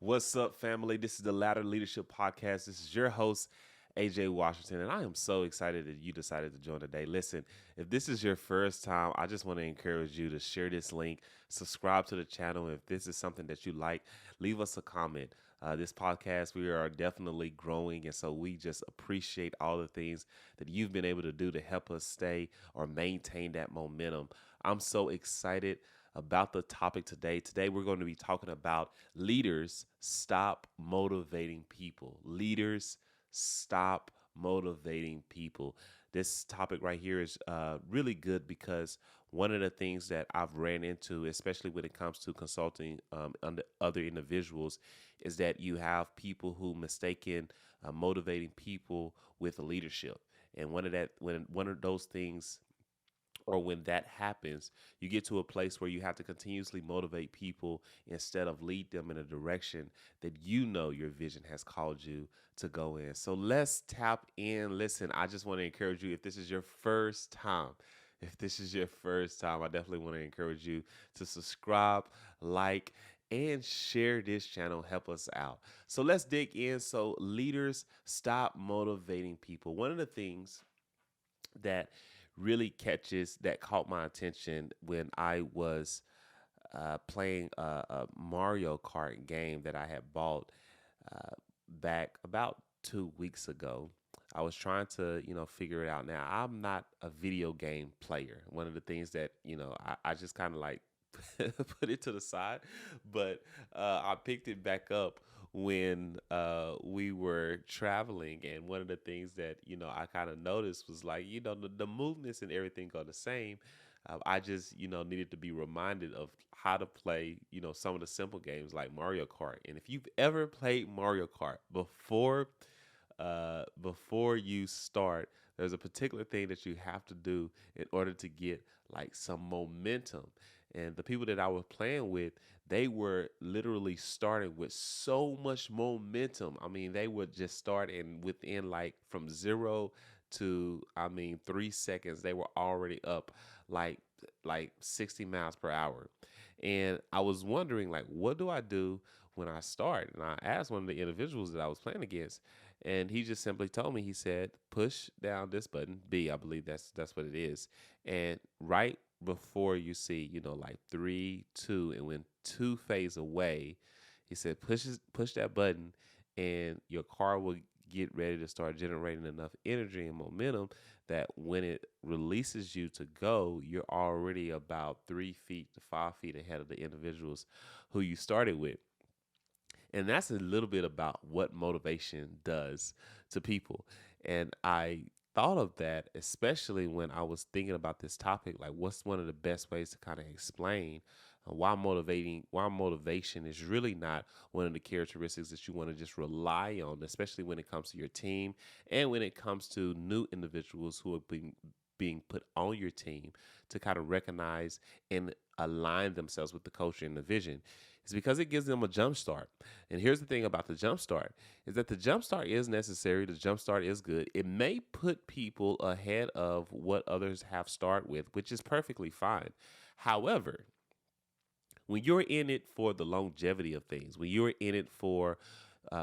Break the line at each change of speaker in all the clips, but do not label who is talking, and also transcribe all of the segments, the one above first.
What's up, family? This is the Ladder Leadership Podcast. This is your host, AJ Washington, and I am so excited that you decided to join today. Listen, if this is your first time, I just want to encourage you to share this link, subscribe to the channel. If this is something that you like, leave us a comment. This podcast, we are definitely growing, and so we just appreciate all the things that you've been able to do to help us stay or maintain that momentum. I'm so excited about the topic today. Today, we're going to be talking about leaders stop motivating people. Leaders stop motivating people. This topic right here is really good because one of the things that I've ran into, especially when it comes to consulting under other individuals, is that you have people who mistaken motivating people with leadership. And when one of those things or when that happens, you get to a place where you have to continuously motivate people instead of lead them in a direction that you know your vision has called you to go in. So let's tap in. Listen, I just want to encourage you, if this is your first time, I definitely want to encourage you to subscribe, like, and share this channel. Help us out. So let's dig in. So leaders stop motivating people. One of the things that that caught my attention when I was playing a Mario Kart game that I had bought back about 2 weeks ago. I was trying to, figure it out. Now, I'm not a video game player. One of the things that, I just kind of like put it to the side, but I picked it back up when we were traveling, and one of the things that I kind of noticed was like the movements and everything are the same. I just needed to be reminded of how to play some of the simple games like Mario Kart. And if you've ever played Mario Kart before you start, there's a particular thing that you have to do in order to get like some momentum. And the people that I was playing with, they were literally starting with so much momentum. I mean, they would just start, and within like from 0 to 3 seconds, they were already up like 60 miles per hour. And I was wondering, like, what do I do when I start? And I asked one of the individuals that I was playing against, and he just simply told me, he said, push down this button, B, I believe that's what it is. And right before you see, like 3, 2, and when 2 fades away, he said, push that button, and your car will get ready to start generating enough energy and momentum that when it releases you to go, you're already about 3 feet to 5 feet ahead of the individuals who you started with. And that's a little bit about what motivation does to people. And I thought of that, especially when I was thinking about this topic, like what's one of the best ways to kind of explain why motivation is really not one of the characteristics that you want to just rely on, especially when it comes to your team and when it comes to new individuals who are being put on your team to kind of recognize and align themselves with the culture and the vision. It's because it gives them a jump start. And here's the thing about the jump start is that the jump start is necessary. The jump start is good. It may put people ahead of what others have started with, which is perfectly fine. However, when you're in it for the longevity of things, when you're in it for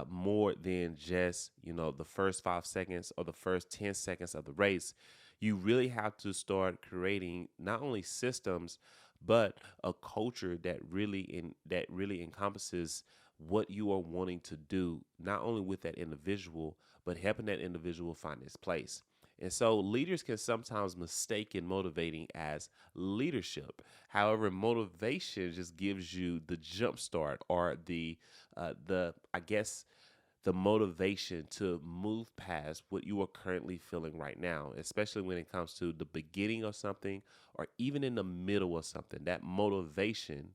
more than just, the first 5 seconds or the first 10 seconds of the race, you really have to start creating not only systems, but a culture that really encompasses what you are wanting to do, not only with that individual, but helping that individual find its place. And so leaders can sometimes mistake in motivating as leadership. However, motivation just gives you the jump start or the motivation to move past what you are currently feeling right now, especially when it comes to the beginning of something or even in the middle of something. That motivation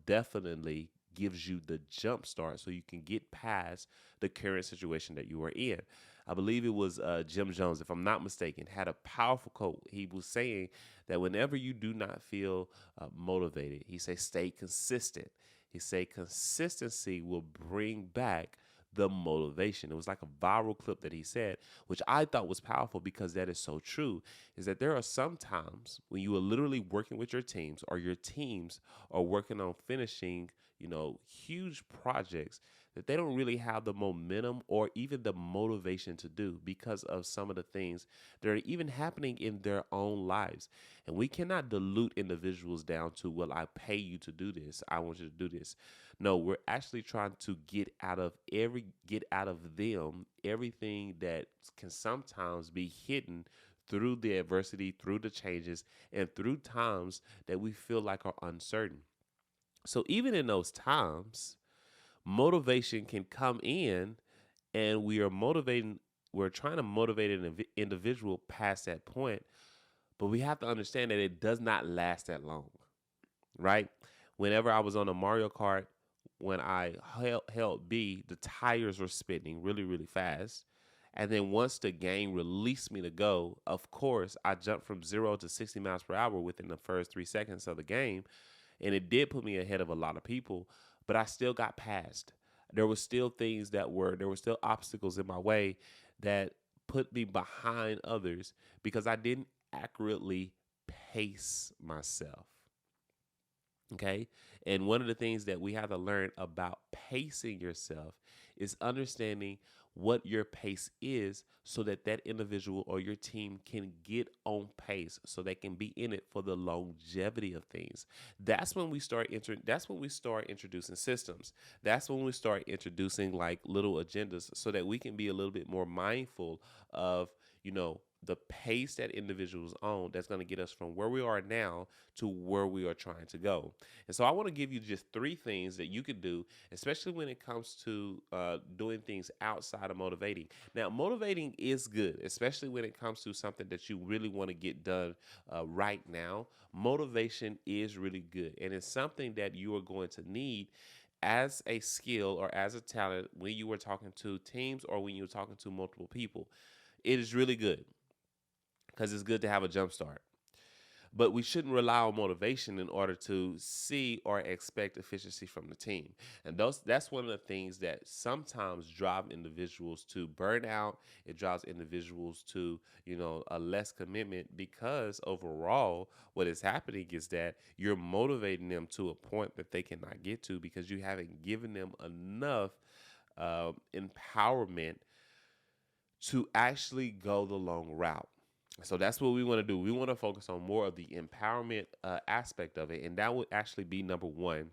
definitely gives you the jump start so you can get past the current situation that you are in. I believe it was Jim Jones, if I'm not mistaken, had a powerful quote. He was saying that whenever you do not feel motivated, he say stay consistent. He say consistency will bring back the motivation. It was like a viral clip that he said, which I thought was powerful because that is so true, is that there are some times when you are literally working with your teams or your teams are working on finishing huge projects that they don't really have the momentum or even the motivation to do because of some of the things that are even happening in their own lives. And we cannot dilute individuals down to, well, I pay you to do this. I want you to do this. No, we're actually trying to get out of them everything that can sometimes be hidden through the adversity, through the changes, and through times that we feel like are uncertain. So even in those times, motivation can come in, and we're trying to motivate an individual past that point, but we have to understand that it does not last that long, right? Whenever I was on a Mario Kart, when I held B, the tires were spinning really, really fast. And then once the game released me to go, of course, I jumped from 0 to 60 miles per hour within the first 3 seconds of the game. And it did put me ahead of a lot of people, but I still got past. There were still obstacles in my way that put me behind others because I didn't accurately pace myself. Okay. And one of the things that we have to learn about pacing yourself is understanding what your pace is so that that individual or your team can get on pace so they can be in it for the longevity of things. That's when we start introducing systems. That's when we start introducing like little agendas so that we can be a little bit more mindful of, the pace that individuals own that's going to get us from where we are now to where we are trying to go. And so I want to give you just three things that you can do, especially when it comes to doing things outside of motivating. Now, motivating is good, especially when it comes to something that you really want to get done right now. Motivation is really good, and it's something that you are going to need as a skill or as a talent when you were talking to teams or when you were talking to multiple people. It is really good because it's good to have a jump start. But we shouldn't rely on motivation in order to see or expect efficiency from the team. And that's one of the things that sometimes drive individuals to burnout. It drives individuals to, a less commitment because overall what is happening is that you're motivating them to a point that they cannot get to because you haven't given them enough empowerment to actually go the long route. So that's what we want to do. We want to focus on more of the empowerment aspect of it. And that would actually be number one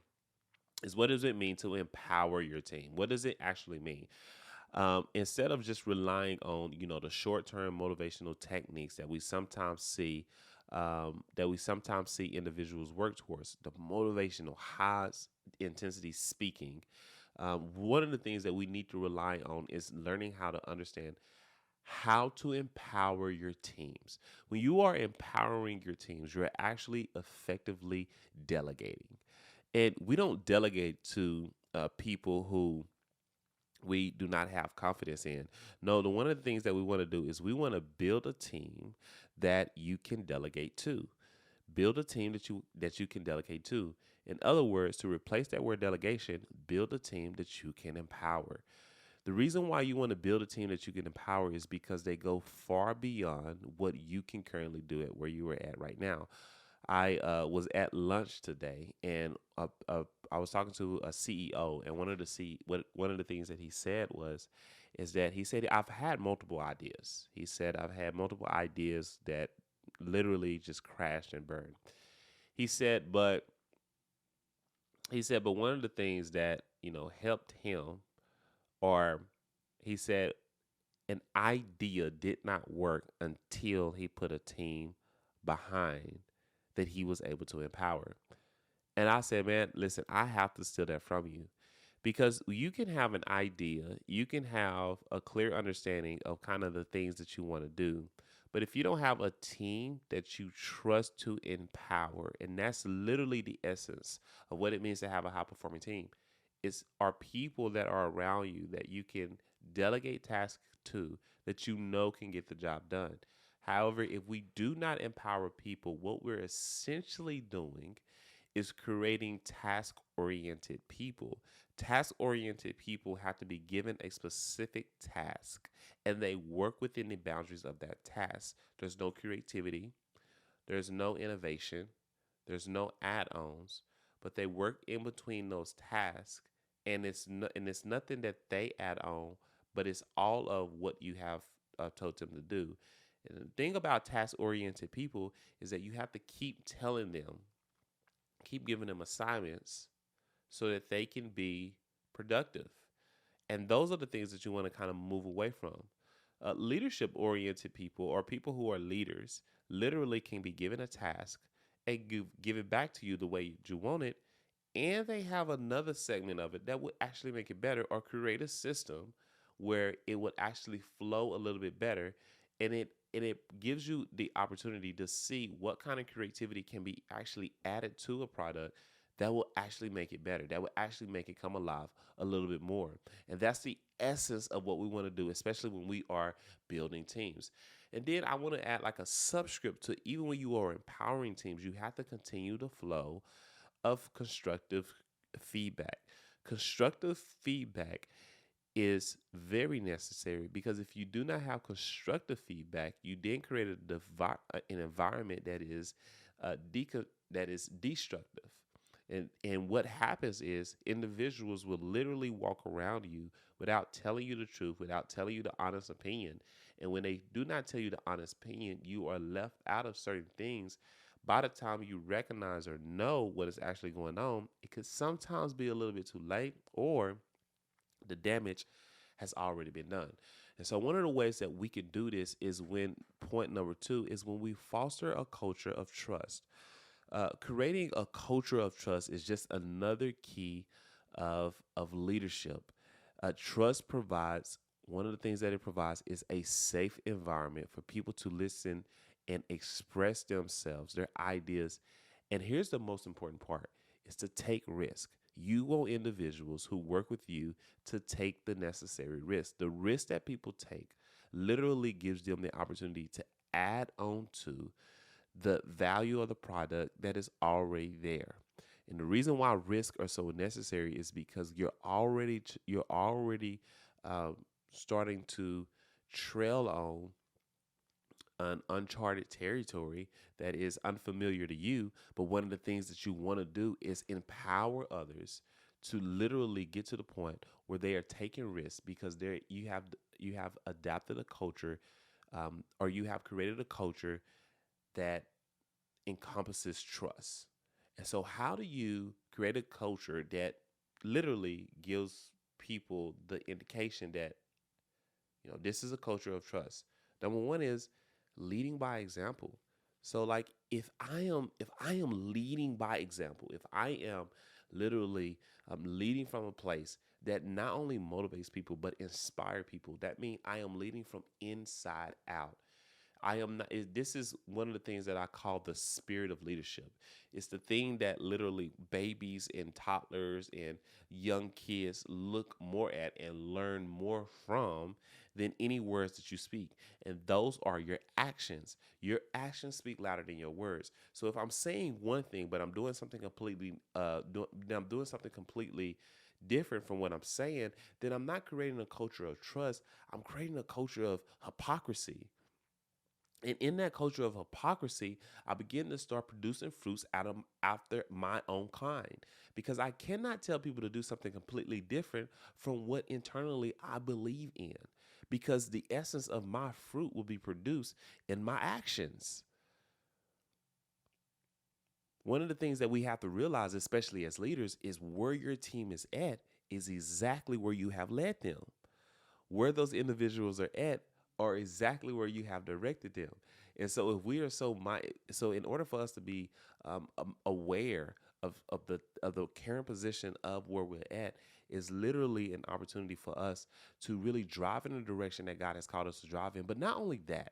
is what does it mean to empower your team? What does it actually mean? Instead of just relying on, the short-term motivational techniques that we sometimes see individuals work towards, the motivational high intensity speaking. One of the things that we need to rely on is learning how to understand how to empower your teams. When you are empowering your teams, you're actually effectively delegating. And we don't delegate to people who we do not have confidence in. No, one of the things that we want to do is we want to build a team that you can delegate to. Build a team that you can delegate to. In other words, to replace that word delegation, build a team that you can empower. The reason why you want to build a team that you can empower is because they go far beyond what you can currently do at where you are at right now. I was at lunch today, and I was talking to a CEO, and one of the things that he said is that he said I've had multiple ideas. He said I've had multiple ideas that literally just crashed and burned. He said, but one of the things that helped him, or he said an idea did not work until he put a team behind that he was able to empower. And I said, man, listen, I have to steal that from you because you can have an idea, you can have a clear understanding of kind of the things that you want to do. But if you don't have a team that you trust to empower, and that's literally the essence of what it means to have a high performing team, are people that are around you that you can delegate tasks to that can get the job done. However, if we do not empower people, what we're essentially doing is creating task oriented people. Task oriented people have to be given a specific task and they work within the boundaries of that task. There's no creativity, there's no innovation, there's no add ons. but they work in between those tasks, and it's nothing that they add on, but it's all of what you have told them to do. And the thing about task oriented people is that you have to keep telling them, keep giving them assignments so that they can be productive. And those are the things that you want to kind of move away from. Leadership oriented people, or people who are leaders, literally can be given a task and give it back to you the way you want it. And they have another segment of it that would actually make it better, or create a system where it would actually flow a little bit better. And it gives you the opportunity to see what kind of creativity can be actually added to a product that will actually make it better, that will actually make it come alive a little bit more. And that's the essence of what we want to do, especially when we are building teams. And then I want to add like a subscript to, even when you are empowering teams, you have to continue the flow of constructive feedback. Constructive feedback is very necessary, because if you do not have constructive feedback, you then create an environment that is destructive. And what happens is individuals will literally walk around you without telling you the truth, without telling you the honest opinion. And when they do not tell you the honest opinion, you are left out of certain things. By the time you recognize or know what is actually going on, it could sometimes be a little bit too late, or the damage has already been done. And so one of the ways that we can do this is when, point number two, is when we foster a culture of trust. Creating a culture of trust is just another key of leadership. Trust provides, one of the things that it provides is a safe environment for people to listen and express themselves, their ideas. And here's the most important part, is to take risk. You want individuals who work with you to take the necessary risk. The risk that people take literally gives them the opportunity to add on to the value of the product that is already there. And the reason why risks are so necessary is because you're already starting to trail on an uncharted territory that is unfamiliar to you. But one of the things that you want to do is empower others to literally get to the point where they are taking risks, because you have adapted a culture, or you have created a culture that encompasses trust. And so, how do you create a culture that literally gives people the indication that, this is a culture of trust? Number one is leading by example. So, like, if I am leading by example, if I am literally leading from a place that not only motivates people but inspire people, that means I am leading from inside out. I am not. This is one of the things that I call the spirit of leadership. It's the thing that literally babies and toddlers and young kids look more at and learn more from than any words that you speak. And those are your actions. Your actions speak louder than your words. So if I'm saying one thing, but I'm doing something completely different from what I'm saying, then I'm not creating a culture of trust. I'm creating a culture of hypocrisy. And in that culture of hypocrisy, I begin to start producing fruits after my own kind, because I cannot tell people to do something completely different from what internally I believe in, because the essence of my fruit will be produced in my actions. One of the things that we have to realize, especially as leaders, is where your team is at is exactly where you have led them. Where those individuals are at are exactly where you have directed them. And so if we are so in order for us to be aware of the current position of where we're at, is literally an opportunity for us to really drive in the direction that God has called us to drive in. But not only that,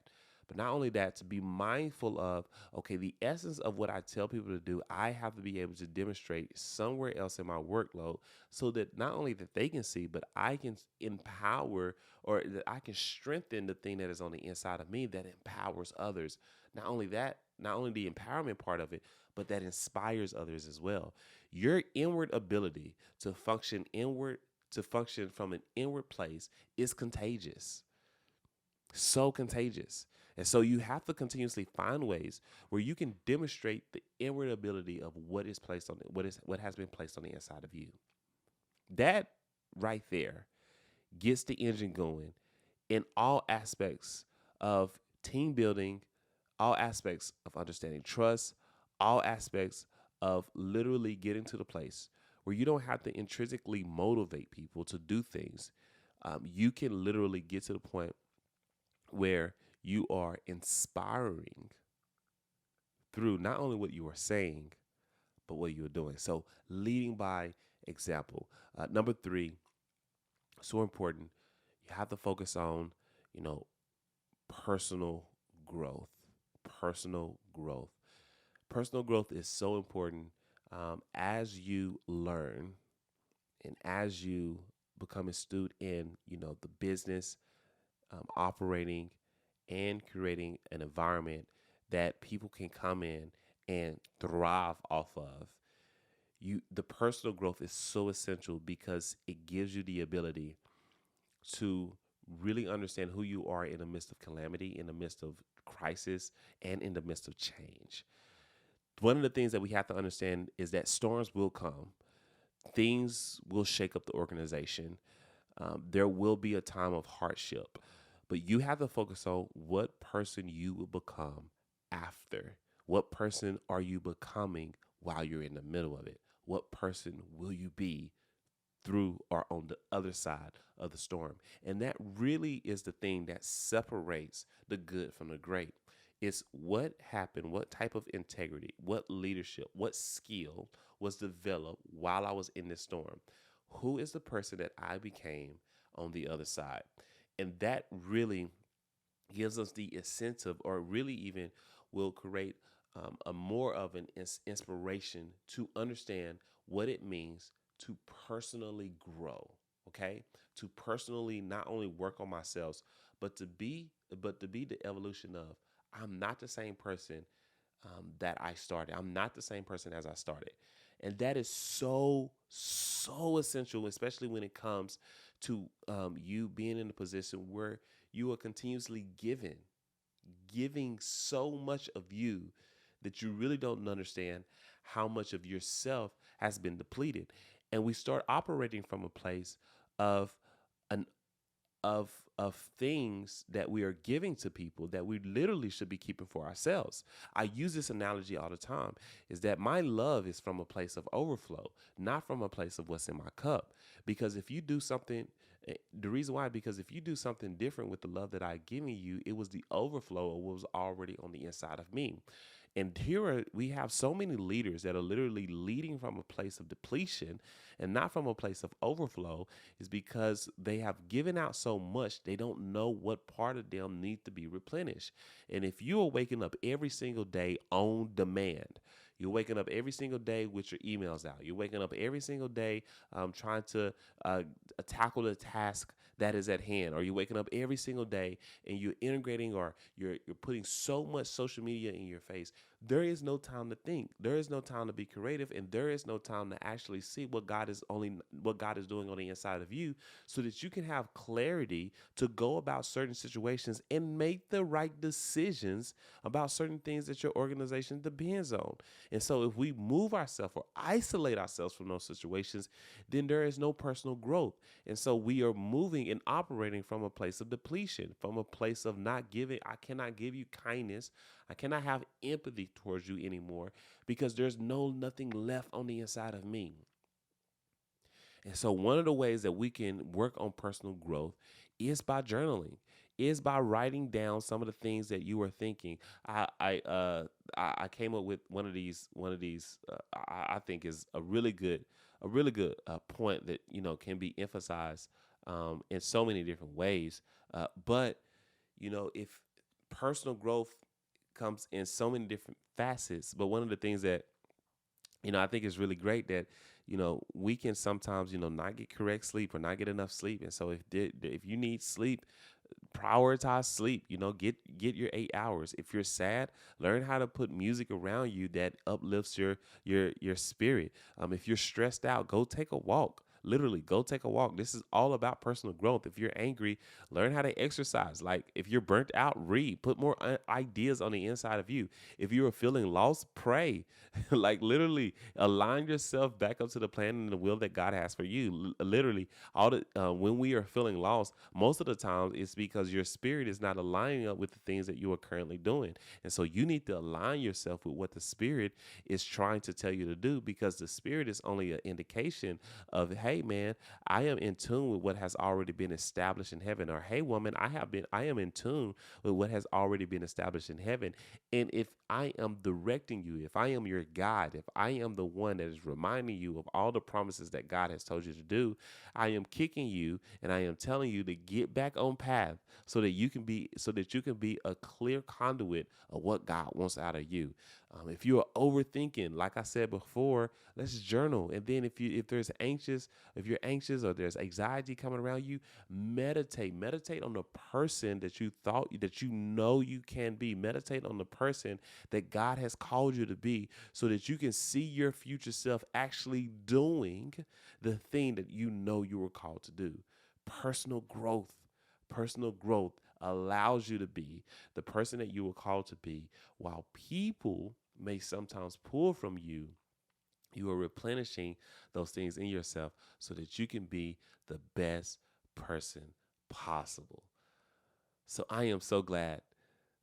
to be mindful of, okay, the essence of what I tell people to do, I have to be able to demonstrate somewhere else in my workload, so that not only that they can see, but I can empower, or that I can strengthen the thing that is on the inside of me that empowers others. Not only that, not only the empowerment part of it, but that inspires others as well. Your inward ability to function from an inward place is contagious. So contagious. And so you have to continuously find ways where you can demonstrate the inward ability of what has been placed on the inside of you. That right there gets the engine going in all aspects of team building, all aspects of understanding trust, all aspects of literally getting to the place where you don't have to intrinsically motivate people to do things. You can literally get to the point where you are inspiring through not only what you are saying, but what you are doing. So, leading by example. Number three, so important. You have to focus on, you know, personal growth. Personal growth. Personal growth is so important as you learn and as you become astute in, the business, operating and creating an environment that people can come in and thrive off of. The personal growth is so essential because it gives you the ability to really understand who you are in the midst of calamity, in the midst of crisis, and in the midst of change. One of the things that we have to understand is that storms will come. Things will shake up the organization. There will be a time of hardship, but you have to focus on what person you will become after. What person are you becoming while you're in the middle of it? What person will you be through or on the other side of the storm? And that really is the thing that separates the good from the great. It's what happened, what type of integrity, what leadership, what skill was developed while I was in this storm. Who is the person that I became on the other side? And that really gives us the incentive, or really even will create a more of an inspiration to understand what it means to personally grow. Okay, to personally not only work on myself, but to be the evolution of, I'm not the same person that I started. I'm not the same person as I started. And that is so, so essential, especially when it comes to you being in a position where you are continuously giving so much of you that you really don't understand how much of yourself has been depleted. And we start operating from a place of an of things that we are giving to people that we literally should be keeping for ourselves. I use this analogy all the time, is that my love is from a place of overflow, not from a place of what's in my cup. Because if you do something, the reason why, because if you do something different with the love that I given you, it was the overflow of what was already on the inside of me. And we have so many leaders that are literally leading from a place of depletion and not from a place of overflow, is because they have given out so much, they don't know what part of them needs to be replenished. And if you are waking up every single day on demand, you're waking up every single day with your emails out. You're waking up every single day trying to tackle the task that is at hand. Or you're waking up every single day and you're integrating, or you're putting so much social media in your face. There is no time to think. There is no time to be creative, and there is no time to actually see what God is doing on the inside of you, so that you can have clarity to go about certain situations and make the right decisions about certain things that your organization depends on. And so if we move ourselves or isolate ourselves from those situations, then there is no personal growth. And so we are moving and operating from a place of depletion, from a place of not giving. I cannot give you kindness. I cannot have empathy towards you anymore, because there's nothing left on the inside of me. And so one of the ways that we can work on personal growth is by journaling, is by writing down some of the things that you are thinking. I came up with one of these I think is a really good point that can be emphasized in so many different ways. But if personal growth comes in so many different facets, but one of the things that I think is really great, that we can sometimes not get correct sleep or not get enough sleep. And so if you need sleep, prioritize sleep. Get your 8 hours. If you're sad, learn how to put music around you that uplifts your spirit. If you're stressed out, go take a walk. Literally, go take a walk. This is all about personal growth. If you're angry, learn how to exercise. Like if you're burnt out, read. Put more ideas on the inside of you. If you are feeling lost, pray. Like literally, align yourself back up to the plan and the will that God has for you. Literally, all the when we are feeling lost, most of the time it's because your spirit is not aligning up with the things that you are currently doing, and so you need to align yourself with what the spirit is trying to tell you to do, because the spirit is only an indication of, hey man, I am in tune with what has already been established in heaven, or hey woman, I am in tune with what has already been established in heaven. And if I am directing you, if I am your guide, if I am the one that is reminding you of all the promises that God has told you to do, I am kicking you and I am telling you to get back on path so that you can be a clear conduit of what God wants out of you. If you are overthinking, like I said before, let's journal. And then if you're anxious or there's anxiety coming around you, meditate on the person that you thought that you know you can be. Meditate on the person that God has called you to be, so that you can see your future self actually doing the thing that you know you were called to do. Personal growth. Personal growth allows you to be the person that you were called to be. While people may sometimes pull from you, you are replenishing those things in yourself so that you can be the best person possible. So I am so glad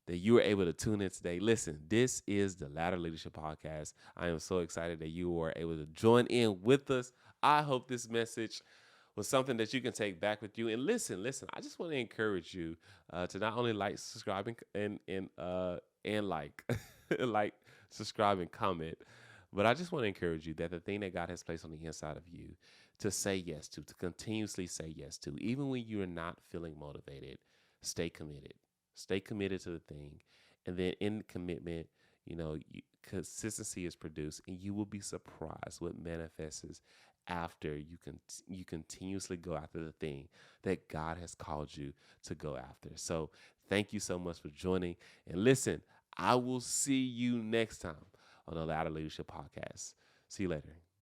that you were able to tune in today. Listen, this is the Ladder Leadership Podcast. I am so excited that you were able to join in with us. I hope this message was something that you can take back with you. And listen, I just want to encourage you to not only like, subscribe, and like, like, subscribe, and comment, but I just want to encourage you that the thing that God has placed on the inside of you to say yes to continuously say yes to, even when you are not feeling motivated, stay committed. Stay committed to the thing. And then in commitment, consistency is produced, and you will be surprised what manifests after you continuously go after the thing that God has called you to go after. So thank you so much for joining. And listen, I will see you next time on the Ladder Leadership Podcast. See you later.